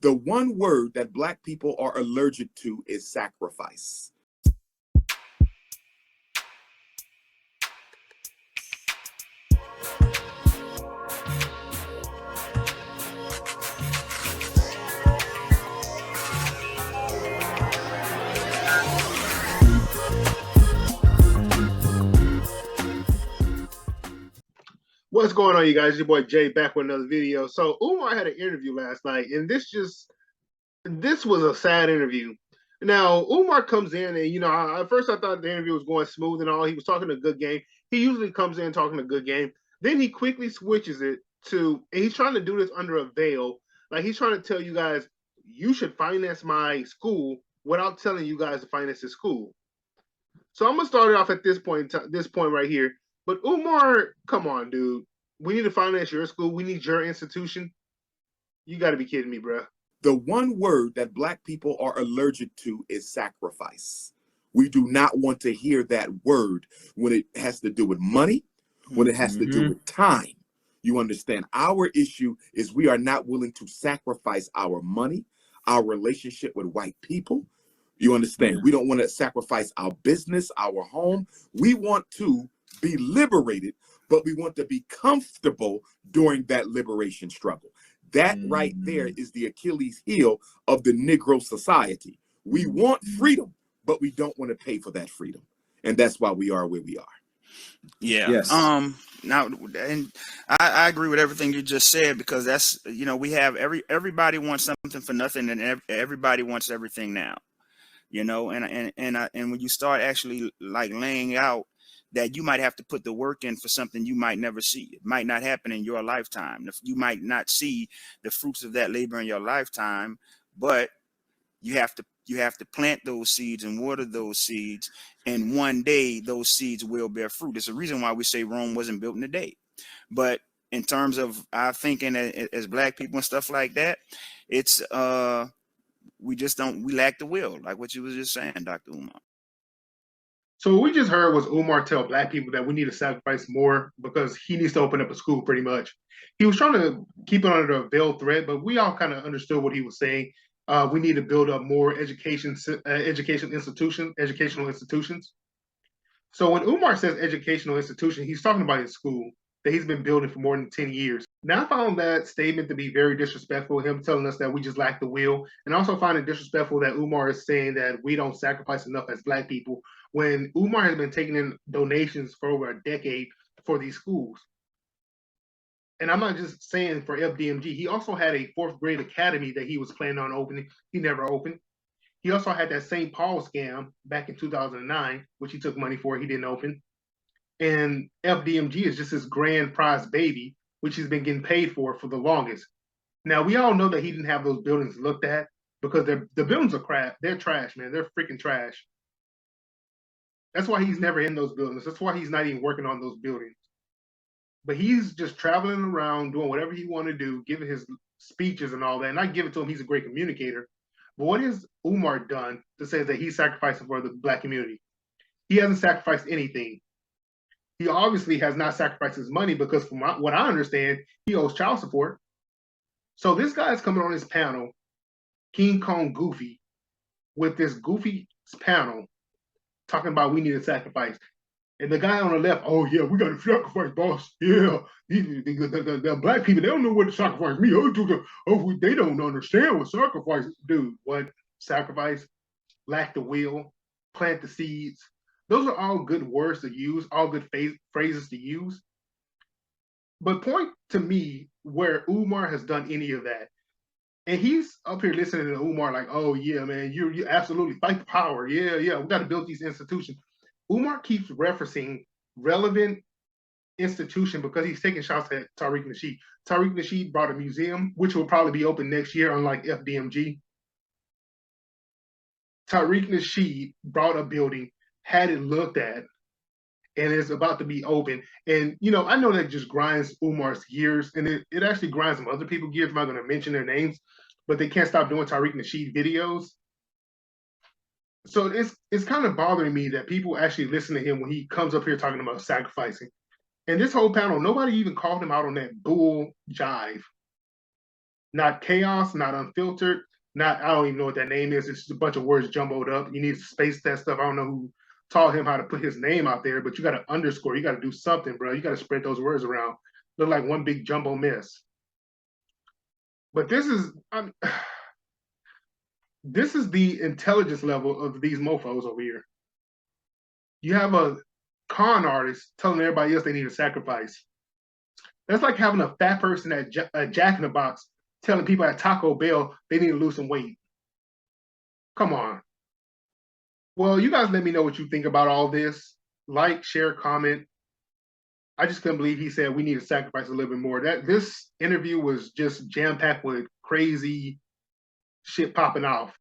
The one word that Black people are allergic to is sacrifice. What's going on, you guys? Your boy Jay back with another video. So Umar had an interview last night, and this was a sad interview. Now Umar comes in, and at first I thought the interview was going smooth and all. He was talking a good game. He usually comes in talking a good game. Then he quickly switches it to, and he's trying to do this under a veil. Like he's trying to tell you guys, you should finance my school without telling you guys to finance the school. So I'm gonna start it off at this point right here. But Umar, come on, dude. We need to finance your school. We need your institution. You got to be kidding me, bro. The one word that Black people are allergic to is sacrifice. We do not want to hear that word when it has to do with money, when it has to do with time. You understand? Our issue is we are not willing to sacrifice our money, our relationship with white people. You understand? We don't want to sacrifice our business, our home. We want to be liberated, but we want to be comfortable during that liberation struggle. That right there is the Achilles heel of the Negro society. We want freedom, but we don't want to pay for that freedom. And that's why we are where we are. Yeah. Yes. Now, and I agree with everything you just said, because that's, we have everybody wants something for nothing, and everybody wants everything now, and when you start actually like laying out that you might have to put the work in for something you might never see. It might not happen in your lifetime. You might not see the fruits of that labor in your lifetime, but you have to plant those seeds and water those seeds, and one day those seeds will bear fruit. It's a reason why we say Rome wasn't built in a day. But in terms of our thinking as Black people and stuff like that, it's we lack the will, like what you was just saying, Dr. Umar. So what we just heard was Umar tell Black people that we need to sacrifice more because he needs to open up a school, pretty much. He was trying to keep it under a veiled threat, but we all kind of understood what he was saying. We need to build up more educational institutions. So when Umar says educational institution, he's talking about his school that he's been building for more than 10 years. Now, I found that statement to be very disrespectful, him telling us that we just lack the will, and also find it disrespectful that Umar is saying that we don't sacrifice enough as Black people, when Umar has been taking in donations for over a decade for these schools. And I'm not just saying for FDMG. He also had a 4th grade academy that he was planning on opening. He never opened. He also had that St. Paul scam back in 2009, which he took money for. He didn't open. And FDMG is just his grand prize baby, which he's been getting paid for the longest. Now, we all know that he didn't have those buildings looked at because the buildings are crap. They're trash, man. They're freaking trash. That's why he's never in those buildings. That's why he's not even working on those buildings. But he's just traveling around doing whatever he want to do, giving his speeches and all that. And I give it to him. He's a great communicator. But what has Umar done to say that he's sacrificing for the Black community? He hasn't sacrificed anything. He obviously has not sacrificed his money because from what I understand, he owes child support. So this guy is coming on his panel, King Kong Goofy, with this goofy panel talking about we need to sacrifice. And the guy on the left, oh yeah, we got to sacrifice, boss. Yeah, the Black people, they don't know what to sacrifice me. They don't understand what sacrifice is. Dude, what? Sacrifice, lack the will, plant the seeds. Those are all good words to use, all good phrases to use. But point to me where Umar has done any of that. And he's up here listening to Umar like, oh yeah, man, you absolutely fight the power. Yeah, we got to build these institutions. Umar keeps referencing relevant institution because he's taking shots at Tariq Nasheed. Tariq Nasheed brought a museum, which will probably be open next year, unlike FDMG. Tariq Nasheed brought a building, had it looked at, and it's about to be open. And, I know that just grinds Umar's gears, and it actually grinds some other people's gears. I'm not going to mention their names, but they can't stop doing Tariq Nasheed videos. So it's kind of bothering me that people actually listen to him when he comes up here talking about sacrificing. And this whole panel, nobody even called him out on that bull jive. not chaos, not unfiltered, not, I don't even know what that name is. It's just a bunch of words jumbled up. You need to space that stuff. I don't know who taught him how to put his name out there, but you got to underscore. You got to do something, bro. You got to spread those words around. Look like one big jumbo mess. But this is this is the intelligence level of these mofos over here. You have a con artist telling everybody else they need a sacrifice. That's like having a fat person at Jack in the Box telling people at Taco Bell they need to lose some weight. Come on. Well, you guys let me know what you think about all this. Like, share, comment. I just couldn't believe he said we need to sacrifice a little bit more. This interview was just jam-packed with crazy shit popping off.